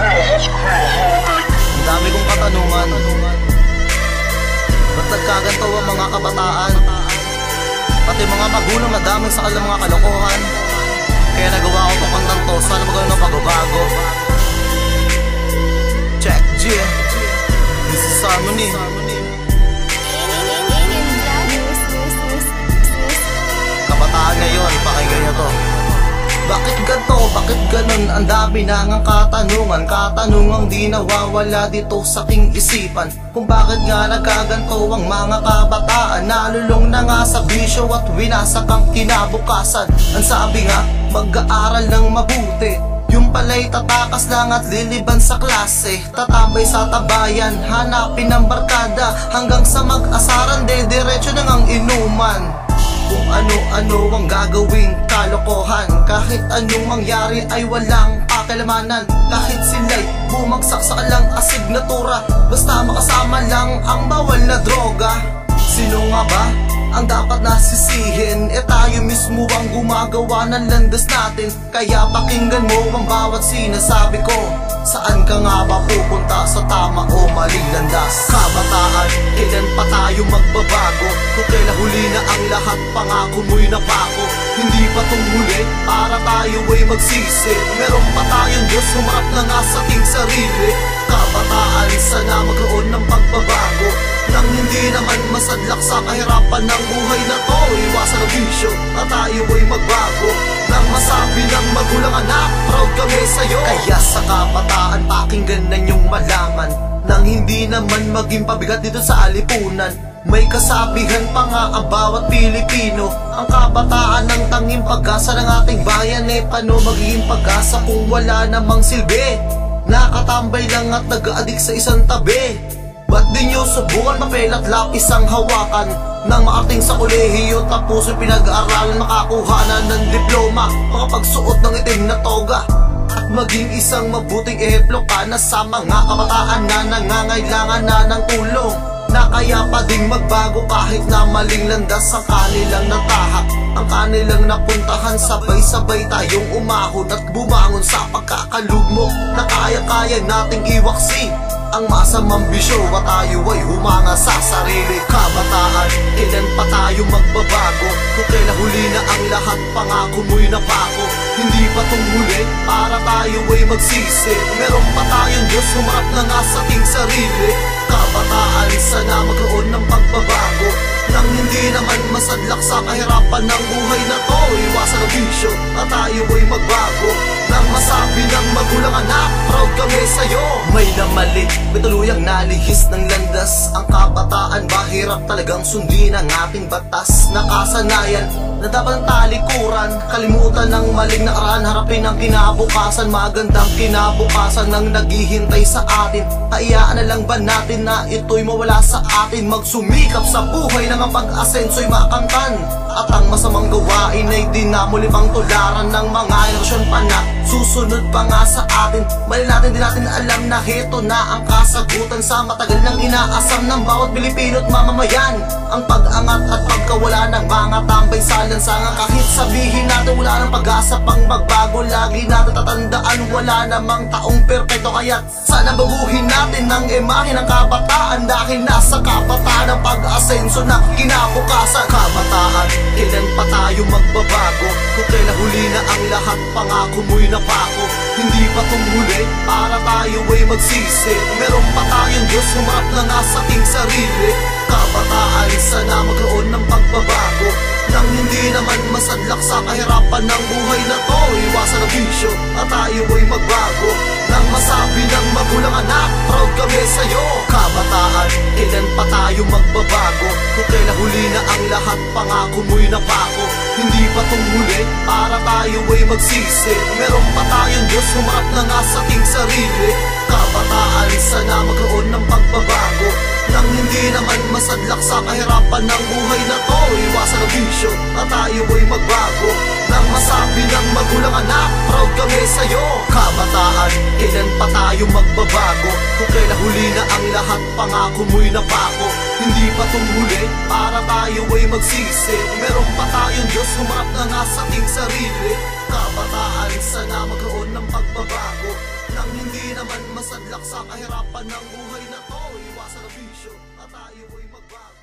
Ang dami kong katanungan, ba't nagkaganto ang mga kabataan? Pati mga magulang na dami sa kanilang mga kalokohan. Kaya nagawa ko itong kantang to, sana magawin ng pagbabago. Check G, this is Harmony. Kabataan ngayon, pakinggan nyo to. Bakit ganito? Bakit ganun? Ang dami na ngang katanungan, katanungang di nawawala dito sa aking isipan. Kung bakit nga nagkaganto ang mga kabataan, nalulong na nga sa bisyo at winasak ang kinabukasan. Ang sabi nga, mag-aaral ng mabuti, yung pala'y tatakas lang at liliban sa klase. Tatambay sa tabayan, hanapin ang barkada, hanggang sa mag-asaran, diretso na ngang inuman. Kung ano-ano ang gagawing kalokohan, kahit anong mangyari ay walang pakilamanan. Kahit sila'y bumagsak sa kalang asignatura, basta makasama lang ang bawal na droga. Sino nga ba ang dapat nasisihin? E tayo mismo ang gumagawa ng landas natin. Kaya pakinggan mo ang bawat sinasabi ko. Saan ka nga ba pupunta, sa tama o maling landas? Kabataan, kailan pa tayo magbabago? Kung kailan huli na ang lahat, pangako mo'y napako. Hindi pa itong huli, para tayo ay magsisi. Meron pa tayong Diyos, humarap na nga sa ating sarili. Kabataan, sana magkaroon ng pagbabago, nang hindi naman masadlak sa kahirapan ng buhay na to. Iwasan ang bisyo at tayo ay magbago, nang masabi ng magulang, anak, proud kami sa'yo. Kaya sa kabataan, pakinggan na niyong malaman, nang hindi naman maging pabigat dito sa alipunan. May kasabihan pa nga ang bawat Pilipino, ang kabataan ang tanging pag-asa ng ating bayan. E paano magiging pag-asa kung wala namang silbi? Nakatambay lang at nag-aadik sa isang tabi. Ba't di nyo subukan papel at lapis ang hawakan? Nang maating sa kolehiyo, tapos yung pinag-aaralan, makakuha na ng diploma, makapagsuot ng itim na toga, at maging isang mabuting ehemplo ka na sa mga kabataan na nangangailangan na ng tulong, na kaya pa ding magbago kahit na maling landas ang kanilang natahak, ang kanilang napuntahan. Sabay-sabay tayong umahon at bumangon sa pagkakalugmok, na kaya-kaya nating iwaksi ang masamang bisyo at tayo ay humanga sa sarili. Kabataan, kailan pa tayo magbabago? Kung kailan huli na ang lahat, pangako mo'y napako. Hindi pa itong huli, para tayo ay magsisi. Meron pa tayong Diyos, humarap na nga sa ating sarili. Kabataan, sana magkaroon ng pagbabago, nang hindi naman masadlak sa kahirapan ng buhay na to. Iwasan ang bisyo at tayo ay magbago, nang masabi ng magulang, anak, proud kami sa'yo. May namali, may tuluyang nalihis ng landas. Ang kabataan, bahirap talagang sundin ang ating batas. Nakasanayan na dapat ang talikuran, kalimutan ng maling nakaraan, harapin ang kinabukasan. Magandang kinabukasan ng naghihintay sa atin. Hayaan na lang ba natin na ito'y mawala sa atin? Magsumikap sa buhay nang ang pag-asenso'y makamtan, at ang masamang gawain ay di na muli pang tularan ng mga henerasyon pa na susunod pa nga sa atin. Mali natin, di natin alam na heto na ang kasagutan sa matagal nang inaasam ng bawat Pilipino at mamamayan. Ang pag-angat at pagkawala ng mga tambay sa lansangan. Kahit sabihin natin wala ng pag-asa pang magbago, lagi natin tatandaan wala namang taong perpekto. Kaya sana baguhin natin ang imahe ng kabataan, dahil nasa kabataan ang pag-asenso na kinabukasan. Kabataan, kailan pa tayo magbabago? Kung kailan huli na ang lahat, pangako mo'y napako. Hindi pa itong huli, para tayo ay magsisi. Meron pa tayong Diyos, humarap na nga sa ating sarili. Kabataan, sana magkaroon ng pagbabago, nang hindi naman masadlak sa kahirapan ng buhay na to. Iwasan ang bisyo at tayo ay magbago, nang masabi ng magulang, anak, proud kami sa'yo. Kabataan, kailan pa tayo magbabago? Kung kailan huli na ang lahat, pangako mo'y napako. Hindi pa itong huli, para tayo ay magsisi. Meron pa tayong Diyos, humarap na nga sa ating sarili. Kabataan, sana magkaroon ng pagbabago, nang hindi naman masadlak sa kahirapan ng buhay na to. Iwasan ang bisyo at tayo ay magbago, nang masabi ng magulang, anak, proud kami sa'yo. Kabataan, kailan pa tayo magbabago? Kung kailan huli na ang lahat, pangako mo'y napako. Hindi pa itong huli, para tayo ay magsisi. Meron pa tayong Diyos, humarap na nga sa ating sarili. Kabataan, sana magkaroon ng pagbabago, nang hindi naman masadlak sa kahirapan ng buhay na to. Iwasan ang bisyo at tayo ay magbago.